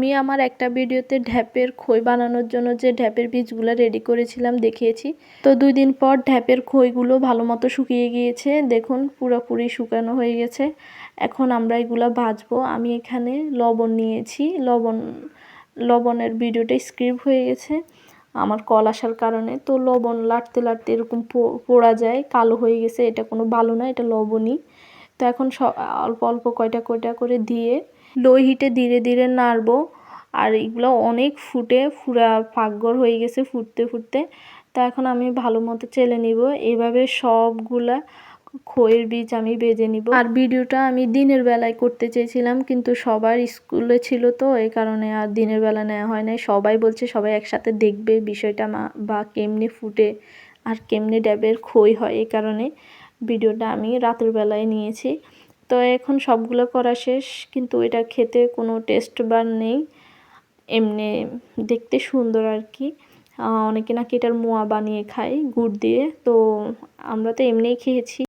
আমি আমার একটা ভিডিওতে ঢ্যাপের খই বানানোর জন্য যে ঢ্যাপের বীজগুলো রেডি করেছিলাম দেখিয়েছি। তো 2 দিন পর ঢ্যাপের খইগুলো ভালো মতো শুকিয়ে গিয়েছে, দেখুন পুরোপুরি শুকানো হয়ে গেছে। এখন আমরা এগুলো ভাজবো। আমি এখানে লবণ নিয়েছি, লবণের ভিডিওটা স্কিপ হয়ে গেছে আমার কল আসার কারণে। তো লবণ লাটতে লাটতে এরকম পোড়া যায়, কালো হয়ে গেছে, এটা কোনো ভালো না, এটা লবণই। তো এখন অল্প অল্প কয়টা কয়টা করে দিয়ে লো হিটে ধীরে ধীরে নাড়বো। আর এগুলো অনেক পুরা পাকঘর হয়ে গেছে ফুটতে ফুটতে। তো এখন আমি ভালো মতো চেলে নিব। এভাবে সবগুলা খইয়ের বীজ আমি ভেজে নিব। আর ভিডিওটা আমি দিনের বেলায় করতে চেয়েছিলাম, কিন্তু সবার স্কুলে ছিল, তো এই কারণে আর দিনের বেলা নেওয়া হয় নাই। সবাই বলছে সবাই একসাথে দেখবে বিষয়টা বা কেমনে ফুটে আর কেমনে ড্যাবের খই হয়, এই কারণে ভিডিওটা আমি রাতের বেলায় নিয়েছি। তো এখন সবগুলো করা শেষ, কিন্তু এটা খেতে কোনো টেস্ট বার নেই, এমনি দেখতে সুন্দর আর কি। অনেকে নাকি এটার মোয়া বানিয়ে খায় গুড় দিয়ে, তো আমরা তো এমনিই খেয়েছি।